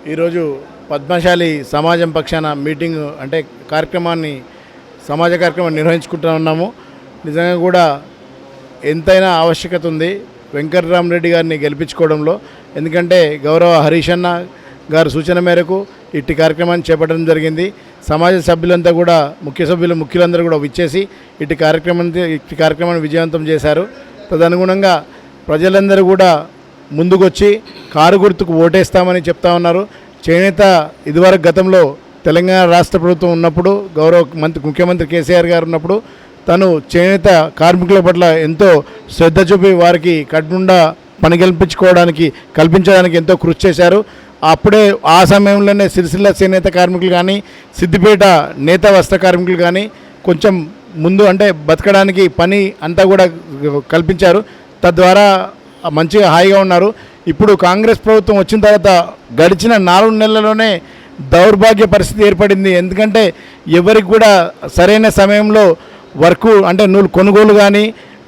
ఈరోజు పద్మశాలి సమాజం పక్షాన మీటింగ్ అంటే సమాజ కార్యక్రమాన్ని నిర్వహించుకుంటూ ఉన్నాము. నిజంగా కూడా ఎంతైనా ఆవశ్యకత ఉంది వెంకట్రామరెడ్డి గారిని గెలిపించుకోవడంలో. ఎందుకంటే గౌరవ హరీష్ అన్న గారి సూచన మేరకు ఇట్టి కార్యక్రమాన్ని చేపట్టడం జరిగింది. సమాజ సభ్యులంతా కూడా ముఖ్యులందరూ కూడా విచ్చేసి ఇట్టి కార్యక్రమాన్ని విజయవంతం చేశారు. తదనుగుణంగా ప్రజలందరూ కూడా ముందుకొచ్చి కారు గుర్తుకు ఓటేస్తామని చెప్తా ఉన్నారు. చేనేత ఇదివరకు గతంలో తెలంగాణ రాష్ట్ర ప్రభుత్వం ఉన్నప్పుడు ముఖ్యమంత్రి కేసీఆర్ గారు ఉన్నప్పుడు తను చేనేత కార్మికుల పట్ల ఎంతో శ్రద్ధ చూపి వారికి కడుపుండా పని కల్పించడానికి ఎంతో కృషి చేశారు. అప్పుడే ఆ సమయంలోనే సిరిసిల్ల చేనేత కార్మికులు కానీ సిద్దిపేట నేత వస్త్ర కార్మికులు కానీ కొంచెం ముందు అంటే బతకడానికి పని అంతా కూడా కల్పించారు. తద్వారా మంచిగా హాయిగా ఉన్నారు. ఇప్పుడు కాంగ్రెస్ ప్రభుత్వం వచ్చిన తర్వాత గడిచిన 4 నెలల్లోనే దౌర్భాగ్య పరిస్థితి ఏర్పడింది. ఎందుకంటే ఎవరికి కూడా సరైన సమయంలో వర్కు అంటే నూలు కొనుగోలు కానీ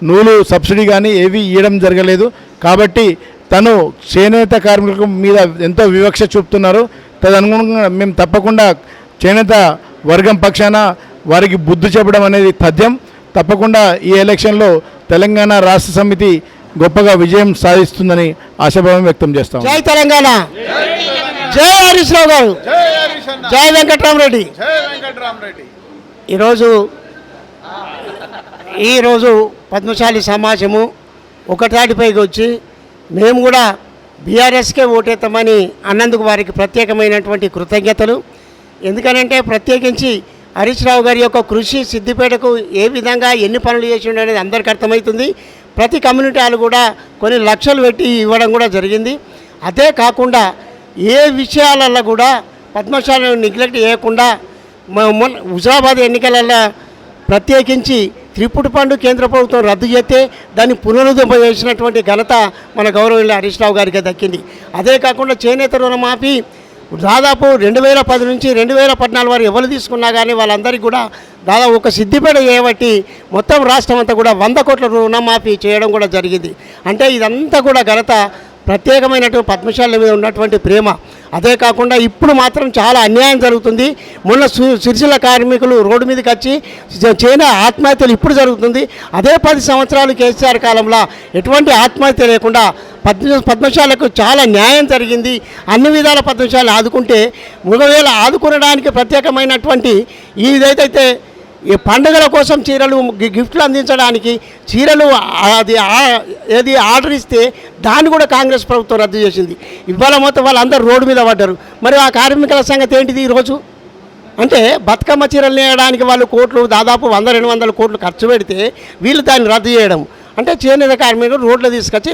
నూలు సబ్సిడీ కానీ ఏవి ఇవ్వడం జరగలేదు. కాబట్టి తను చేనేత కార్మికుల మీద ఎంతో వివక్ష చూపుతున్నారు. తదనుగుణంగా మేము తప్పకుండా చేనేత వర్గం పక్షాన వారికి బుద్ధి చెప్పడం అనేది తథ్యం. తప్పకుండా ఈ ఎలక్షన్లో తెలంగాణ రాష్ట్ర సమితి గొప్పగా విజయం సాధిస్తుందని ఆశాభావం వ్యక్తం చేస్తాం. జై తెలంగాణ, జై హరీష్ రావు గారు, జై వెంకట్రామరెడ్డి. ఈరోజు పద్మశాలి సమాజము ఒకటాటిపైకి వచ్చి మేము కూడా బీఆర్ఎస్కే ఓటేస్తామని అన్నందుకు వారికి ప్రత్యేకమైనటువంటి కృతజ్ఞతలు. ఎందుకనంటే ప్రత్యేకించి హరీష్ రావు గారి యొక్క కృషి సిద్దిపేటకు ఏ విధంగా ఎన్ని పనులు చేసిండు అనేది అందరికీ అర్థమవుతుంది. ప్రతి కమ్యూనిటీ కూడా కొన్ని లక్షలు పెట్టి ఇవ్వడం కూడా జరిగింది. అదే కాకుండా ఏ విషయాలలో కూడా పద్మశాలను నెగ్లెక్ట్ చేయకుండా హుజరాబాద్ ఎన్నికలలో ప్రత్యేకించి త్రిపుటి పండు కేంద్ర ప్రభుత్వం రద్దు చేస్తే దాన్ని పునరుద్ధరణ చేసినటువంటి ఘనత మన గౌరవనీయులు హరీష్ రావు గారికి దక్కింది. అదే కాకుండా చేనేత రుణమాఫీ దాదాపు 2010 నుంచి 2014 వరకు ఎవరు తీసుకున్నా కానీ వాళ్ళందరికీ కూడా దాదాపు ఒక సిద్దిపేట చేయబట్టి మొత్తం రాష్ట్రం అంతా కూడా 100 కోట్ల రుణమాఫీ చేయడం కూడా జరిగింది. అంటే ఇదంతా కూడా ఘనత ప్రత్యేకమైనటువంటి పద్మశాల మీద ఉన్నటువంటి ప్రేమ. అదే కాకుండా ఇప్పుడు మాత్రం చాలా అన్యాయం జరుగుతుంది. మొన్న సిరిసిల్ల కార్మికులు రోడ్డు మీదకి వచ్చి చేనే ఆత్మహత్యలు ఇప్పుడు జరుగుతుంది. అదే 10 సంవత్సరాలు కేసీఆర్ కాలంలో ఎటువంటి ఆత్మహత్య లేకుండా పద్మశాలకు చాలా న్యాయం జరిగింది. అన్ని విధాల పద్మశాలను ఆదుకుంటే ఒకవేళ ఆదుకునడానికి ప్రత్యేకమైనటువంటి ఇదైతే ఈ పండుగల కోసం చీరలు గిఫ్ట్లు అందించడానికి చీరలు ఏది ఆర్డర్ ఇస్తే దాన్ని కూడా కాంగ్రెస్ ప్రభుత్వం రద్దు చేసింది. ఇవాళ మొత్తం వాళ్ళందరూ రోడ్డు మీద పడ్డారు. మరి ఆ కార్మికుల సంగతి ఏంటిది ఈరోజు? అంటే బతుకమ్మ చీరలు నేయడానికి వాళ్ళు దాదాపు 100-200 కోట్లు ఖర్చు పెడితే వీళ్ళు దాన్ని రద్దు చేయడం అంటే చేనేత కార్మికులు రోడ్లు తీసుకొచ్చి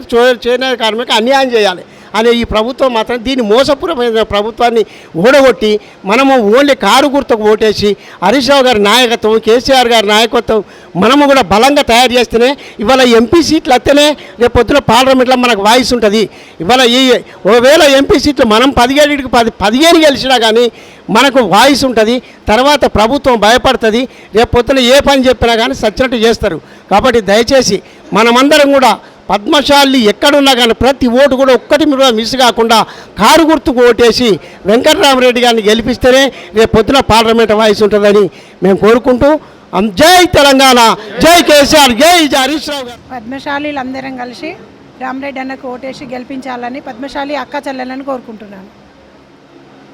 చేనేత కార్మికులు అన్యాయం చేయాలి అనే ఈ ప్రభుత్వం మాత్రం దీన్ని మోసపూర్వమైన ప్రభుత్వాన్ని ఓడగొట్టి మనము ఓన్లీ కారు గుర్తుకు ఓటేసి హరీష్ రావు గారి నాయకత్వం కేసీఆర్ గారి నాయకత్వం మనము కూడా బలంగా తయారు చేస్తేనే ఇవాళ ఎంపీ సీట్లు వస్తేనే రేపు పొద్దున పార్లమెంట్లో మనకు వాయిస్ ఉంటుంది. ఇవాళ ఒకవేళ ఎంపీ సీట్లు మనం 15 గెలిచినా కానీ మనకు వాయిస్ ఉంటుంది. తర్వాత ప్రభుత్వం భయపడుతుంది. రేపు పొద్దున ఏ పని చెప్పినా కానీ సచ్చినట్టు చేస్తారు. కాబట్టి దయచేసి మనమందరం కూడా పద్మశాలి ఎక్కడున్నా కానీ ప్రతి ఓటు కూడా ఒక్కటి మీరు మిస్ కాకుండా కారు గుర్తుకు ఓటేసి వెంకట్రామరెడ్డి గారిని గెలిపిస్తేనే రేపు పొద్దున పార్లమెంట్ వాయిస్ ఉంటుందని మేము కోరుకుంటూ జై తెలంగాణ, జై కేసీఆర్, జై హరీష్ రావు గారు. పద్మశాలీలందరం కలిసి రామరెడ్డి అన్నకు ఓటేసి గెలిపించాలని పద్మశాలి అక్క చెల్లెలను కోరుకుంటున్నాను.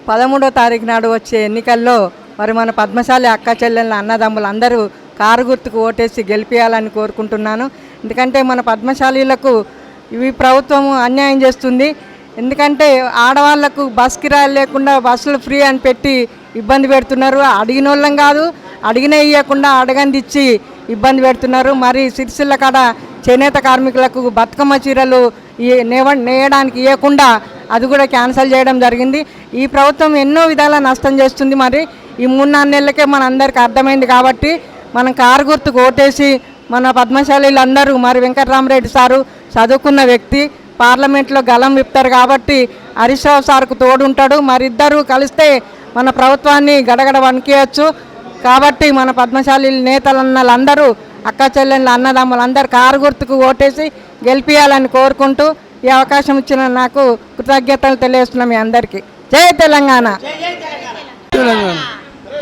13వ తారీఖు నాడు వచ్చే ఎన్నికల్లో మరి మన పద్మశాలి అక్క చెల్లెళ్ళ అన్నదమ్ములు అందరూ కారు గుర్తుకు ఓటేసి గెలిపించాలని కోరుకుంటున్నాను. ఎందుకంటే మన పద్మశాలీలకు ఇవి ప్రభుత్వం అన్యాయం చేస్తుంది. ఎందుకంటే ఆడవాళ్లకు బస్ కిరాయిలు లేకుండా బస్సులు ఫ్రీ అని పెట్టి ఇబ్బంది పెడుతున్నారు. అడిగిన వాళ్ళం కాదు, అడిగిన ఇవ్వకుండా అడగంది ఇచ్చి ఇబ్బంది పెడుతున్నారు. మరి సిరిసిల్ల కాడ చేనేత కార్మికులకు బతుకమ్మ చీరలు నేయడానికి ఇవ్వకుండా అది కూడా క్యాన్సిల్ చేయడం జరిగింది. ఈ ప్రభుత్వం ఎన్నో విధాల నష్టం చేస్తుంది. మరి ఈ 3-4 నెలలకే మన అందరికీ అర్థమైంది. కాబట్టి మనం కారు గుర్తుకు ఓటేసి మన పద్మశాలీలందరూ మరి వెంకట్రామరెడ్డి సారు చదువుకున్న వ్యక్తి పార్లమెంట్లో గలం విప్తారు. కాబట్టి హరీష్ రావు సార్కు తోడుంటాడు. మరి ఇద్దరు కలిస్తే మన ప్రభుత్వాన్ని గడగడ వణికేయచ్చు. కాబట్టి మన పద్మశాలి నేతలన్నలందరూ అక్క చెల్లెళ్ళ అన్నదమ్ములందరూ కారు గుర్తుకు ఓటేసి గెలిపించాలని కోరుకుంటూ ఈ అవకాశం ఇచ్చిన నాకు కృతజ్ఞతలు తెలియజేస్తున్నాం మీ అందరికీ. జై తెలంగాణ.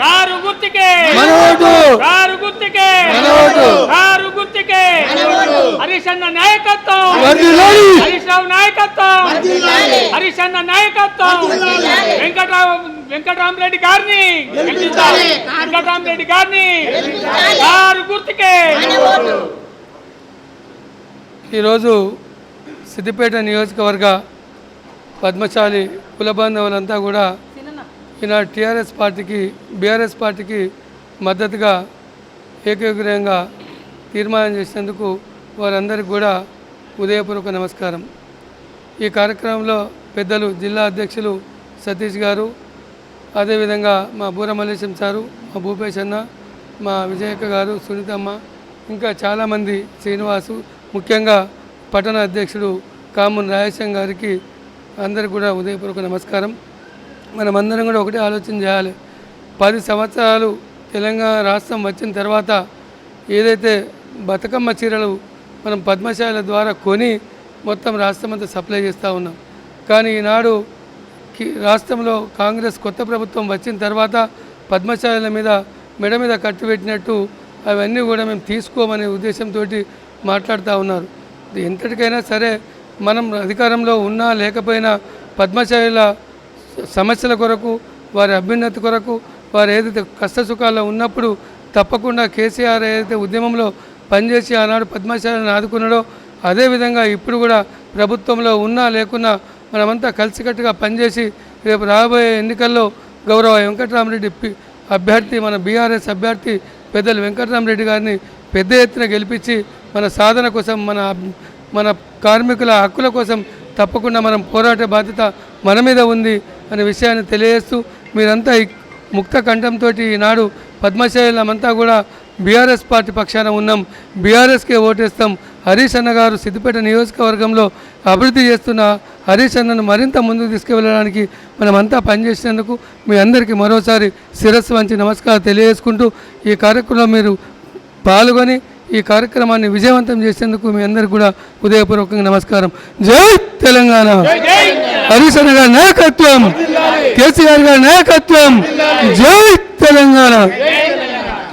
కారు గుర్తుకే కారు గుర్తుకే కారు గుర్తుకే హరీష్ అన్న నాయకత్వం హరీష్ రావు నాయకత్వం హరీష్ అన్న నాయకత్వం వెంకటరామరెడ్డి గారిని వెంకటరామరెడ్డి గారిని కారు గుర్తుకే. ఈరోజు సిద్దిపేట నియోజకవర్గ పద్మశాలి కుల బాంధవులంతా కూడా ఈనాడు టీఆర్ఎస్ పార్టీకి బీఆర్ఎస్ పార్టీకి మద్దతుగా ఏకగ్రీవంగా తీర్మానం చేసినందుకు వారందరికీ కూడా ఉదయపూర్వక నమస్కారం. ఈ కార్యక్రమంలో పెద్దలు జిల్లా అధ్యక్షులు సతీష్ గారు, అదేవిధంగా మా బూరమల్లేశం సారు, మా భూపేష్ అన్న, మా విజయక్క గారు, సునీతమ్మ, ఇంకా చాలామంది, శ్రీనివాసు, ముఖ్యంగా పట్టణ అధ్యక్షుడు కామున్ రాజేశం గారికి అందరికీ కూడా ఉదయపూర్వక నమస్కారం. మనమందరం కూడా ఒకటే ఆలోచన చేయాలి. 10 సంవత్సరాలు తెలంగాణ రాష్ట్రం వచ్చిన తర్వాత ఏదైతే బతుకమ్మ చీరలు మనం పద్మశాల ద్వారా కొని మొత్తం రాష్ట్రం అంతా సప్లై చేస్తూ ఉన్నాం. కానీ ఈనాడు రాష్ట్రంలో కాంగ్రెస్ కొత్త ప్రభుత్వం వచ్చిన తర్వాత పద్మశాలల మీద మెడ మీద కట్టుబెట్టినట్టు అవన్నీ కూడా మేము తీసుకోమనే ఉద్దేశంతో మాట్లాడుతూ ఉన్నారు. ఎంతటికైనా సరే మనం అధికారంలో ఉన్నా లేకపోయినా పద్మశాలీల సమస్యల కొరకు, వారి అభ్యున్నతి కొరకు, వారు ఏదైతే కష్టసుఖాల్లో ఉన్నప్పుడు తప్పకుండా కేసీఆర్ ఏదైతే ఉద్యమంలో పనిచేసి ఆనాడు పద్మశాలను ఆదుకున్నాడో అదేవిధంగా ఇప్పుడు కూడా ప్రభుత్వంలో ఉన్నా లేకున్నా మనమంతా కలిసికట్టుగా పనిచేసి రేపు రాబోయే ఎన్నికల్లో గౌరవ వెంకటరామరెడ్డి అభ్యర్థి, మన బీఆర్ఎస్ అభ్యర్థి పెద్దలు వెంకటరామరెడ్డి గారిని పెద్ద ఎత్తున గెలిపించి మన సాధన కోసం, మన కార్మికుల హక్కుల కోసం తప్పకుండా మనం పోరాట బాధ్యత మన మీద ఉంది అనే విషయాన్ని తెలియజేస్తూ మీరంతా ముక్త కంఠంతో ఈనాడు పద్మశాలీలమంతా కూడా బీఆర్ఎస్ పార్టీ పక్షాన ఉన్నాం, బీఆర్ఎస్కే ఓటేస్తాం. హరీష్ అన్న గారు సిద్దిపేట నియోజకవర్గంలో అభివృద్ధి చేస్తున్న హరీష్ అన్నను మరింత ముందుకు తీసుకువెళ్ళడానికి మనమంతా పనిచేసినందుకు మీ అందరికీ మరోసారి శిరస్సు వంచి నమస్కారం తెలియజేసుకుంటూ ఈ కార్యక్రమంలో మీరు పాల్గొని ఈ కార్యక్రమాన్ని విజయవంతం చేసేందుకు మీ అందరికీ కూడా ఉదయపూర్వకంగా నమస్కారం. జై తెలంగాణ. హరీష్ అన్న గారి నాయకత్వం, కేసీఆర్ గారి నాయకత్వం. జై తెలంగాణ.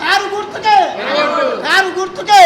కారు గుర్తుకే